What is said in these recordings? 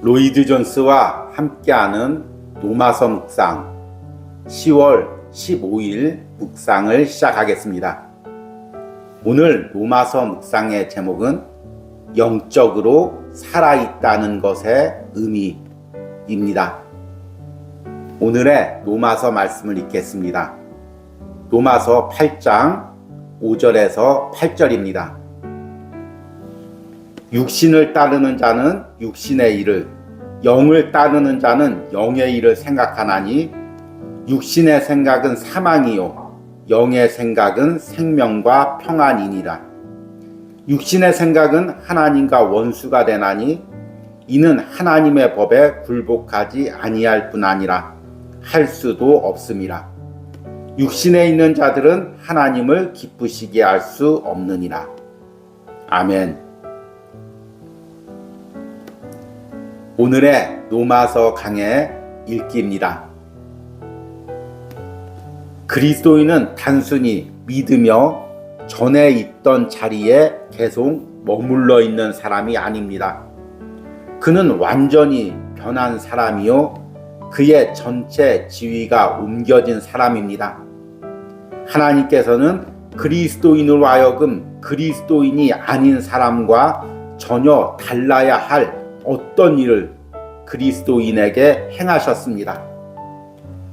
로이드 존스와 함께하는 노마서 묵상 10월 15일 묵상을 시작하겠습니다. 오늘 노마서 묵상의 제목은 영적으로 살아있다는 것의 의미입니다. 오늘의 노마서 말씀을 읽겠습니다. 노마서 8장 5절에서 8절입니다. 육신을 따르는 자는 육신의 일을, 영을 따르는 자는 영의 일을 생각하나니 육신의 생각은 사망이요 영의 생각은 생명과 평안이니라. 육신의 생각은 하나님과 원수가 되나니 이는 하나님의 법에 굴복하지 아니할 뿐 아니라 할 수도 없음이라. 육신에 있는 자들은 하나님을 기쁘시게 할 수 없느니라. 아멘. 오늘의 노마서 강의 읽기입니다. 그리스도인은 단순히 믿으며 전에 있던 자리에 계속 머물러 있는 사람이 아닙니다. 그는 완전히 변한 사람이요 그의 전체 지위가 옮겨진 사람입니다. 하나님께서는 그리스도인으로 하여금 그리스도인이 아닌 사람과 전혀 달라야 할 어떤 일을 그리스도인에게 행하셨습니다.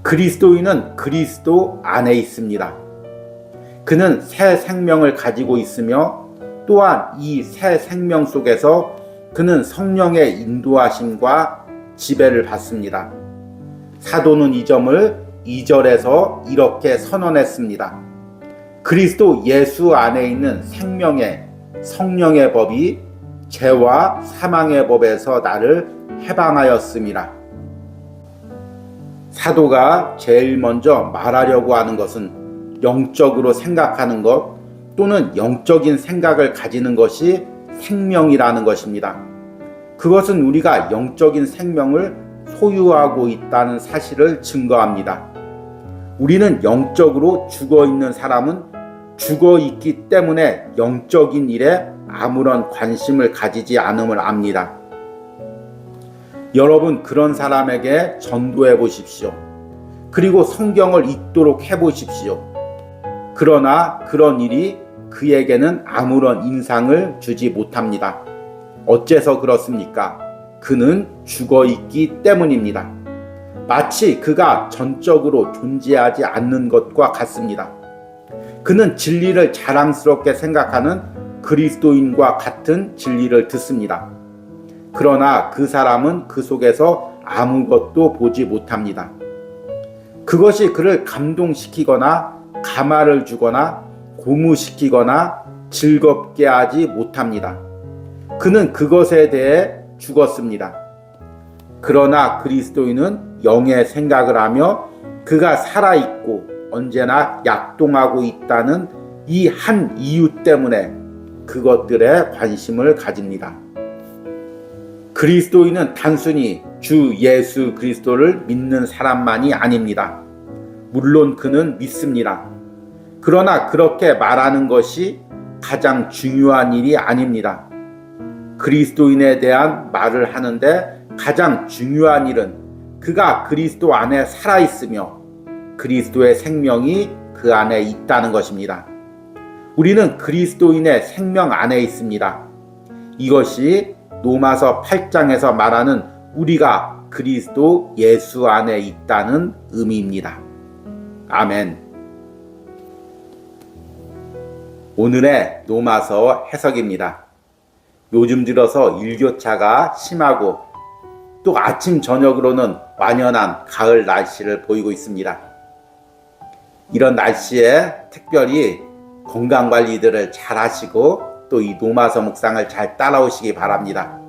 그리스도인은 그리스도 안에 있습니다. 그는 새 생명을 가지고 있으며 또한 이 새 생명 속에서 그는 성령의 인도하심과 지배를 받습니다. 사도는 이 점을 2절에서 이렇게 선언했습니다. 그리스도 예수 안에 있는 생명의 성령의 법이 죄와 사망의 법에서 나를 해방하였음이라. 사도가 제일 먼저 말하려고 하는 것은 영적으로 생각하는 것 또는 영적인 생각을 가지는 것이 생명이라는 것입니다. 그것은 우리가 영적인 생명을 소유하고 있다는 사실을 증거합니다. 우리는 영적으로 죽어 있는 사람은 죽어 있기 때문에 영적인 일에 아무런 관심을 가지지 않음을 압니다. 여러분 그런 사람에게 전도해 보십시오. 그리고 성경을 읽도록 해 보십시오. 그러나 그런 일이 그에게는 아무런 인상을 주지 못합니다. 어째서 그렇습니까? 그는 죽어 있기 때문입니다. 마치 그가 전적으로 존재하지 않는 것과 같습니다. 그는 진리를 자랑스럽게 생각하는 그리스도인과 같은 진리를 듣습니다. 그러나 그 사람은 그 속에서 아무것도 보지 못합니다. 그것이 그를 감동시키거나 감화를 주거나 고무시키거나 즐겁게 하지 못합니다. 그는 그것에 대해 죽었습니다. 그러나 그리스도인은 영의 생각을 하며 그가 살아있고 언제나 약동하고 있다는 이 한 이유 때문에 그것들에 관심을 가집니다. 그리스도인은 단순히 주 예수 그리스도를 믿는 사람만이 아닙니다. 물론 그는 믿습니다. 그러나 그렇게 말하는 것이 가장 중요한 일이 아닙니다. 그리스도인에 대한 말을 하는데 가장 중요한 일은 그가 그리스도 안에 살아있으며 그리스도의 생명이 그 안에 있다는 것입니다. 우리는 그리스도인의 생명 안에 있습니다. 이것이 노마서 8장에서 말하는 우리가 그리스도 예수 안에 있다는 의미입니다. 아멘. 오늘의 노마서 해석입니다. 요즘 들어서 일교차가 심하고 또 아침 저녁으로는 완연한 가을 날씨를 보이고 있습니다. 이런 날씨에 특별히 건강관리들을 잘 하시고 또 이 노마서 묵상을 잘 따라오시기 바랍니다.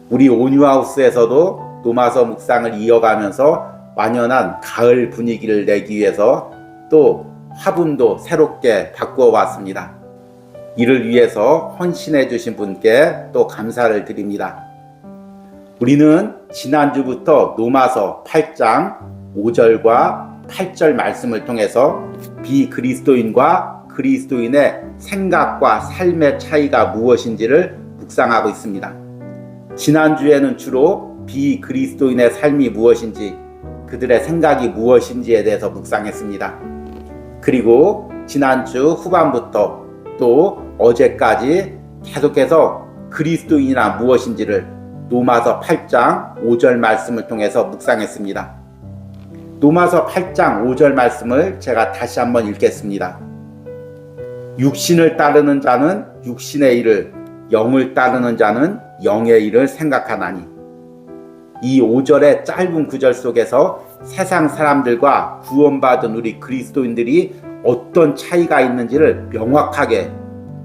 우리 온유하우스에서도 노마서 묵상을 이어가면서 완연한 가을 분위기를 내기 위해서 또 화분도 새롭게 바꾸어 왔습니다. 이를 위해서 헌신해 주신 분께 또 감사를 드립니다. 우리는 지난주부터 노마서 8장 5절과 8절 말씀을 통해서 비그리스도인과 그리스도인의 생각과 삶의 차이가 무엇인지를 묵상하고 있습니다. 지난주에는 주로 비그리스도인의 삶이 무엇인지, 그들의 생각이 무엇인지에 대해서 묵상했습니다. 그리고 지난주 후반부터 또 어제까지 계속해서 그리스도인이란 무엇인지를 로마서 8장 5절 말씀을 통해서 묵상했습니다. 로마서 8장 5절 말씀을 제가 다시 한번 읽겠습니다. 육신을 따르는 자는 육신의 일을, 영을 따르는 자는 영의 일을 생각하나니. 이 5절의 짧은 구절 속에서 세상 사람들과 구원받은 우리 그리스도인들이 어떤 차이가 있는지를 명확하게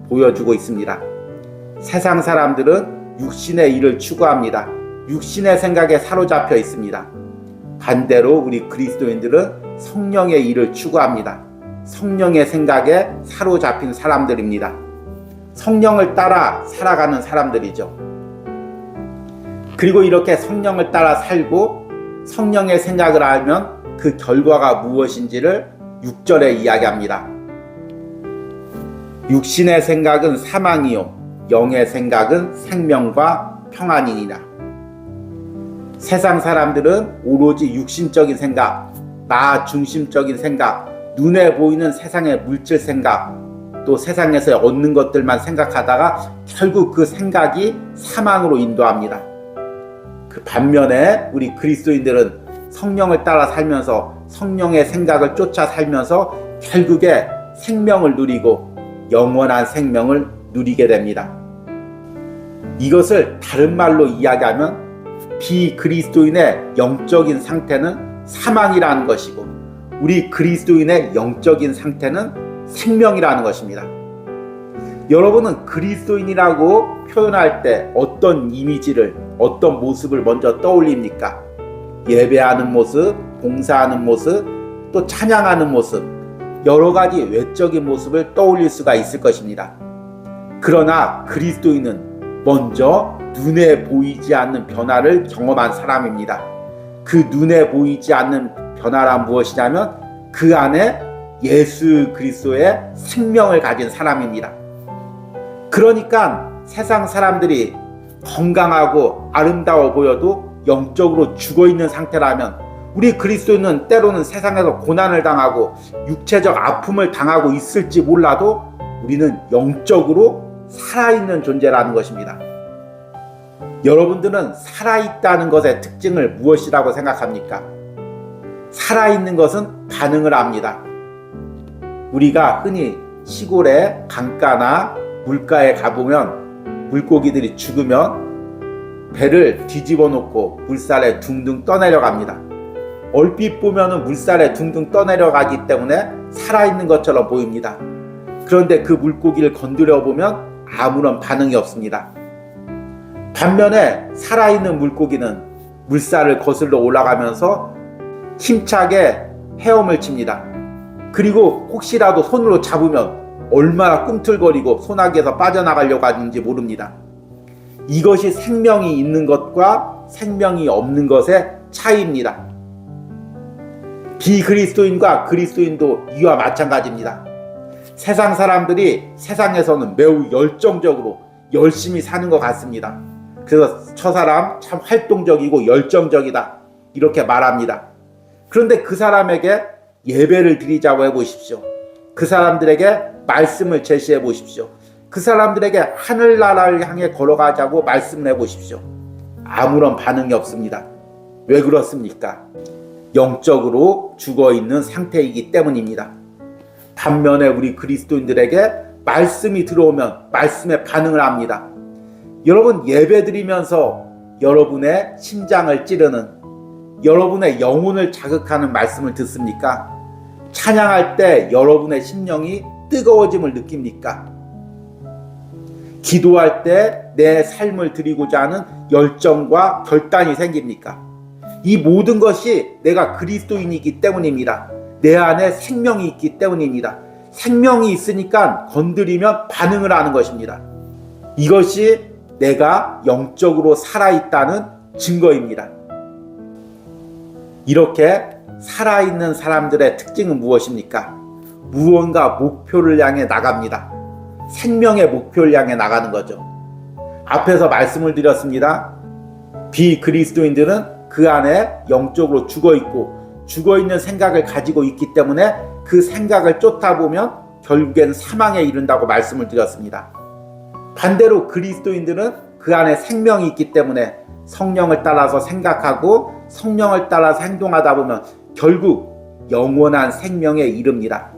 보여주고 있습니다. 세상 사람들은 육신의 일을 추구합니다. 육신의 생각에 사로잡혀 있습니다. 반대로 우리 그리스도인들은 성령의 일을 추구합니다. 성령의 생각에 사로잡힌 사람들입니다. 성령을 따라 살아가는 사람들이죠. 그리고 이렇게 성령을 따라 살고 성령의 생각을 알면 그 결과가 무엇인지를 6절에 이야기합니다. 육신의 생각은 사망이요 영의 생각은 생명과 평안이니라. 세상 사람들은 오로지 육신적인 생각, 나 중심적인 생각, 눈에 보이는 세상의 물질 생각, 또 세상에서 얻는 것들만 생각하다가 결국 그 생각이 사망으로 인도합니다. 그 반면에 우리 그리스도인들은 성령을 따라 살면서 성령의 생각을 쫓아 살면서 결국에 생명을 누리고 영원한 생명을 누리게 됩니다. 이것을 다른 말로 이야기하면 비그리스도인의 영적인 상태는 사망이라는 것이고 우리 그리스도인의 영적인 상태는 생명이라는 것입니다. 여러분은 그리스도인이라고 표현할 때 어떤 이미지를, 어떤 모습을 먼저 떠올립니까? 예배하는 모습, 봉사하는 모습, 또 찬양하는 모습, 여러 가지 외적인 모습을 떠올릴 수가 있을 것입니다. 그러나 그리스도인은 먼저 눈에 보이지 않는 변화를 경험한 사람입니다. 그 눈에 보이지 않는 변화란 무엇이냐면 그 안에 예수 그리스도의 생명을 가진 사람입니다. 그러니까 세상 사람들이 건강하고 아름다워 보여도 영적으로 죽어있는 상태라면 우리 그리스도인은 때로는 세상에서 고난을 당하고 육체적 아픔을 당하고 있을지 몰라도 우리는 영적으로 살아있는 존재라는 것입니다. 여러분들은 살아있다는 것의 특징을 무엇이라고 생각합니까? 살아있는 것은 반응을 합니다. 우리가 흔히 시골의 강가나 물가에 가보면 물고기들이 죽으면 배를 뒤집어 놓고 물살에 둥둥 떠내려갑니다. 얼핏 보면 물살에 둥둥 떠내려가기 때문에 살아있는 것처럼 보입니다. 그런데 그 물고기를 건드려 보면 아무런 반응이 없습니다. 반면에 살아있는 물고기는 물살을 거슬러 올라가면서 힘차게 헤엄을 칩니다. 그리고 혹시라도 손으로 잡으면 얼마나 꿈틀거리고 소나기에서 빠져나가려고 하는지 모릅니다. 이것이 생명이 있는 것과 생명이 없는 것의 차이입니다. 비그리스도인과 그리스도인도 이와 마찬가지입니다. 세상 사람들이 세상에서는 매우 열정적으로 열심히 사는 것 같습니다. 그래서 저 사람 참 활동적이고 열정적이다 이렇게 말합니다. 그런데 그 사람에게 예배를 드리자고 해보십시오. 그 사람들에게 말씀을 제시해 보십시오. 그 사람들에게 하늘나라를 향해 걸어가자고 말씀을 해보십시오. 아무런 반응이 없습니다. 왜 그렇습니까? 영적으로 죽어있는 상태이기 때문입니다. 반면에 우리 그리스도인들에게 말씀이 들어오면 말씀에 반응을 합니다. 여러분 예배드리면서 여러분의 심장을 찌르는, 여러분의 영혼을 자극하는 말씀을 듣습니까? 찬양할 때 여러분의 심령이 뜨거워짐을 느낍니까? 기도할 때 내 삶을 드리고자 하는 열정과 결단이 생깁니까? 이 모든 것이 내가 그리스도인이기 때문입니다. 내 안에 생명이 있기 때문입니다. 생명이 있으니까 건드리면 반응을 하는 것입니다. 이것이 내가 영적으로 살아있다는 증거입니다. 이렇게 살아있는 사람들의 특징은 무엇입니까? 무언가 목표를 향해 나갑니다. 생명의 목표를 향해 나가는 거죠. 앞에서 말씀을 드렸습니다. 비그리스도인들은 그 안에 영적으로 죽어있고 죽어있는 생각을 가지고 있기 때문에 그 생각을 쫓다 보면 결국엔 사망에 이른다고 말씀을 드렸습니다. 반대로 그리스도인들은 그 안에 생명이 있기 때문에 성령을 따라서 생각하고 성령을 따라서 행동하다 보면 결국 영원한 생명에 이릅니다.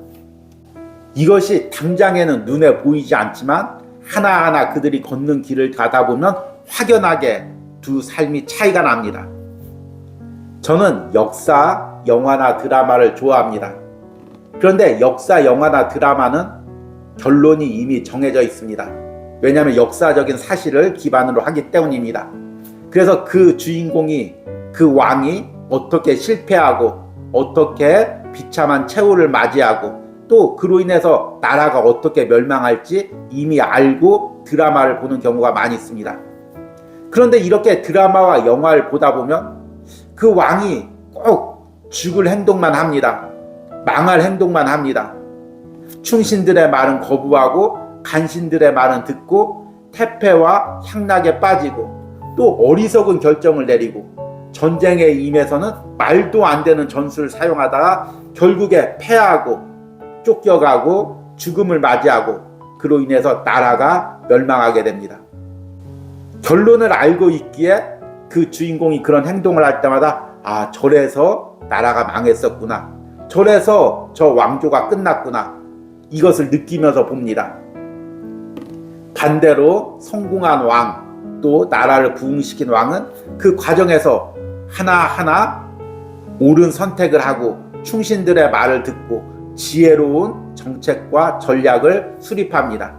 이것이 당장에는 눈에 보이지 않지만 하나하나 그들이 걷는 길을 가다 보면 확연하게 두 삶이 차이가 납니다. 저는 역사, 영화나 드라마를 좋아합니다. 그런데 역사, 영화나 드라마는 결론이 이미 정해져 있습니다. 왜냐하면 역사적인 사실을 기반으로 하기 때문입니다. 그래서 그 주인공이, 그 왕이 어떻게 실패하고 어떻게 비참한 최후를 맞이하고 또 그로 인해서 나라가 어떻게 멸망할지 이미 알고 드라마를 보는 경우가 많이 있습니다. 그런데 이렇게 드라마와 영화를 보다 보면 그 왕이 꼭 죽을 행동만 합니다. 망할 행동만 합니다. 충신들의 말은 거부하고 간신들의 말은 듣고 태폐와 향락에 빠지고 또 어리석은 결정을 내리고 전쟁에 임해서는 말도 안 되는 전술을 사용하다가 결국에 패하고 쫓겨가고 죽음을 맞이하고 그로 인해서 나라가 멸망하게 됩니다. 결론을 알고 있기에 그 주인공이 그런 행동을 할 때마다 아, 저래서 나라가 망했었구나, 저래서 저 왕조가 끝났구나, 이것을 느끼면서 봅니다. 반대로 성공한 왕, 또 나라를 부흥시킨 왕은 그 과정에서 하나하나 옳은 선택을 하고 충신들의 말을 듣고 지혜로운 정책과 전략을 수립합니다.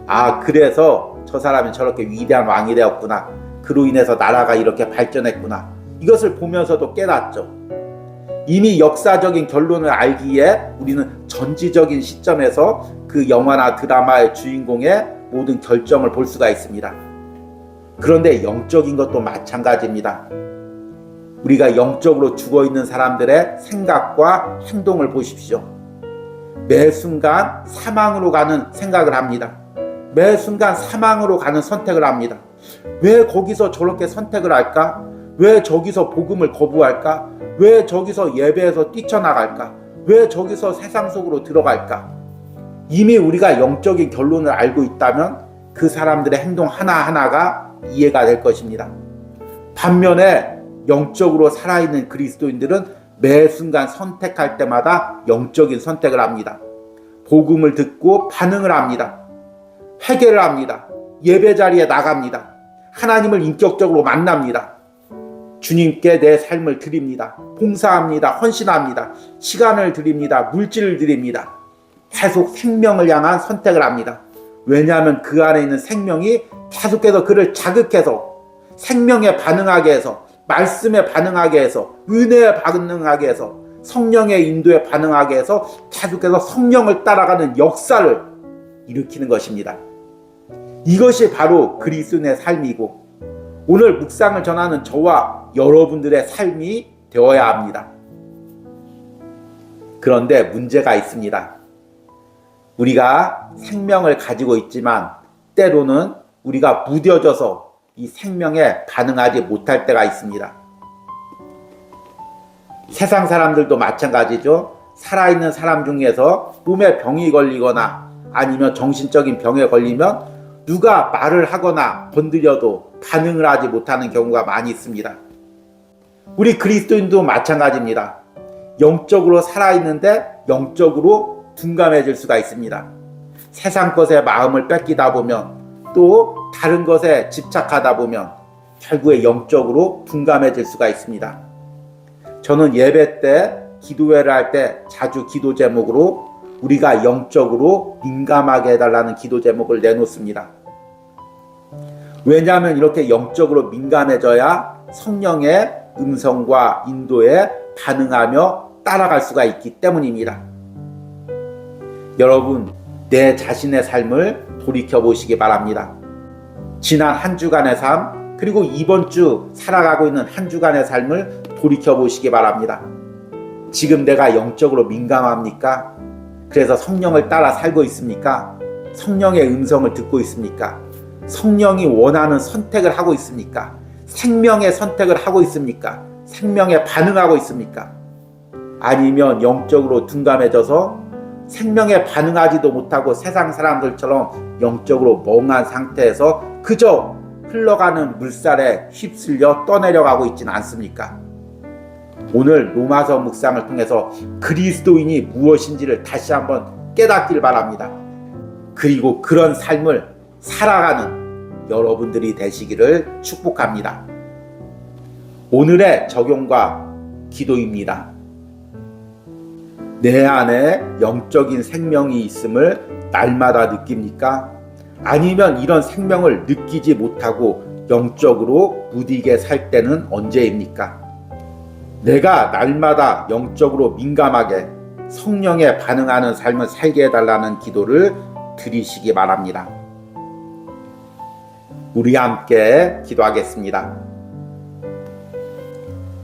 아, 그래서 저 사람이 저렇게 위대한 왕이 되었구나, 그로 인해서 나라가 이렇게 발전했구나, 이것을 보면서도 깨닫죠. 이미 역사적인 결론을 알기에 우리는 전지적인 시점에서 그 영화나 드라마의 주인공의 모든 결정을 볼 수가 있습니다. 그런데 영적인 것도 마찬가지입니다. 우리가 영적으로 죽어있는 사람들의 생각과 행동을 보십시오. 매 순간 사망으로 가는 생각을 합니다. 매 순간 사망으로 가는 선택을 합니다. 왜 거기서 저렇게 선택을 할까? 왜 저기서 복음을 거부할까? 왜 저기서 예배에서 뛰쳐나갈까? 왜 저기서 세상 속으로 들어갈까? 이미 우리가 영적인 결론을 알고 있다면 그 사람들의 행동 하나하나가 이해가 될 것입니다. 반면에 영적으로 살아있는 그리스도인들은 매 순간 선택할 때마다 영적인 선택을 합니다. 복음을 듣고 반응을 합니다. 회개를 합니다. 예배 자리에 나갑니다. 하나님을 인격적으로 만납니다. 주님께 내 삶을 드립니다. 봉사합니다. 헌신합니다. 시간을 드립니다. 물질을 드립니다. 계속 생명을 향한 선택을 합니다. 왜냐하면 그 안에 있는 생명이 계속해서 그를 자극해서 생명에 반응하게 해서, 말씀에 반응하게 해서, 은혜에 반응하게 해서, 성령의 인도에 반응하게 해서 계속해서 성령을 따라가는 역사를 일으키는 것입니다. 이것이 바로 그리스도인의 삶이고 오늘 묵상을 전하는 저와 여러분들의 삶이 되어야 합니다. 그런데 문제가 있습니다. 우리가 생명을 가지고 있지만 때로는 우리가 무뎌져서 이 생명에 반응하지 못할 때가 있습니다. 세상 사람들도 마찬가지죠. 살아있는 사람 중에서 몸에 병이 걸리거나 아니면 정신적인 병에 걸리면 누가 말을 하거나 건드려도 반응을 하지 못하는 경우가 많이 있습니다. 우리 그리스도인도 마찬가지입니다. 영적으로 살아있는데 영적으로 둔감해질 수가 있습니다. 세상 것에 마음을 뺏기다 보면 또 다른 것에 집착하다 보면 결국에 영적으로 둔감해질 수가 있습니다. 저는 예배 때, 기도회를 할 때 자주 기도 제목으로 우리가 영적으로 민감하게 해달라는 기도 제목을 내놓습니다. 왜냐하면 이렇게 영적으로 민감해져야 성령의 음성과 인도에 반응하며 따라갈 수가 있기 때문입니다. 여러분, 내 자신의 삶을 돌이켜보시기 바랍니다. 지난 한 주간의 삶, 그리고 이번 주 살아가고 있는 한 주간의 삶을 돌이켜보시기 바랍니다. 지금 내가 영적으로 민감합니까? 그래서 성령을 따라 살고 있습니까? 성령의 음성을 듣고 있습니까? 성령이 원하는 선택을 하고 있습니까? 생명의 선택을 하고 있습니까? 생명에 반응하고 있습니까? 아니면 영적으로 둔감해져서 생명에 반응하지도 못하고 세상 사람들처럼 영적으로 멍한 상태에서 그저 흘러가는 물살에 휩쓸려 떠내려가고 있지는 않습니까? 오늘 로마서 묵상을 통해서 그리스도인이 무엇인지를 다시 한번 깨닫길 바랍니다. 그리고 그런 삶을 살아가는 여러분들이 되시기를 축복합니다. 오늘의 적용과 기도입니다. 내 안에 영적인 생명이 있음을 날마다 느낍니까? 아니면 이런 생명을 느끼지 못하고 영적으로 무디게 살 때는 언제입니까? 내가 날마다 영적으로 민감하게 성령에 반응하는 삶을 살게 해달라는 기도를 드리시기 바랍니다. 우리 함께 기도하겠습니다.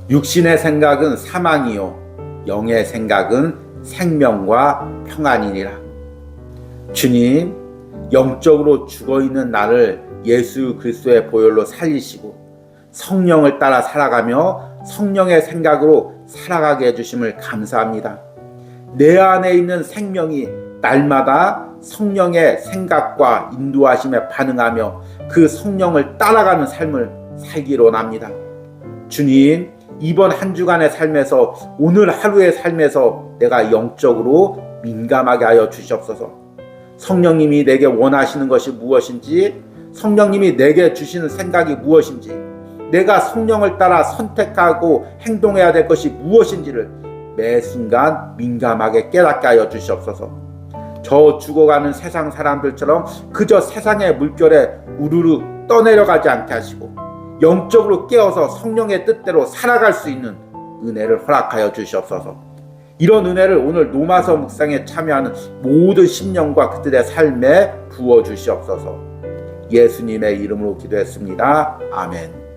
육신의 생각은 사망이요 영의 생각은 생명과 평안이니라. 주님, 영적으로 죽어있는 나를 예수 그리스도의 보혈로 살리시고 성령을 따라 살아가며 성령의 생각으로 살아가게 해주심을 감사합니다. 내 안에 있는 생명이 날마다 성령의 생각과 인도하심에 반응하며 그 성령을 따라가는 삶을 살기로 원합니다. 주님, 이번 한 주간의 삶에서 오늘 하루의 삶에서 내가 영적으로 민감하게 하여 주시옵소서. 성령님이 내게 원하시는 것이 무엇인지, 성령님이 내게 주시는 생각이 무엇인지, 내가 성령을 따라 선택하고 행동해야 될 것이 무엇인지를 매 순간 민감하게 깨닫게 하여 주시옵소서. 저 죽어가는 세상 사람들처럼 그저 세상의 물결에 우르르 떠내려가지 않게 하시고 영적으로 깨어서 성령의 뜻대로 살아갈 수 있는 은혜를 허락하여 주시옵소서. 이런 은혜를 오늘 로마서 묵상에 참여하는 모든 심령과 그들의 삶에 부어 주시옵소서. 예수님의 이름으로 기도했습니다. 아멘.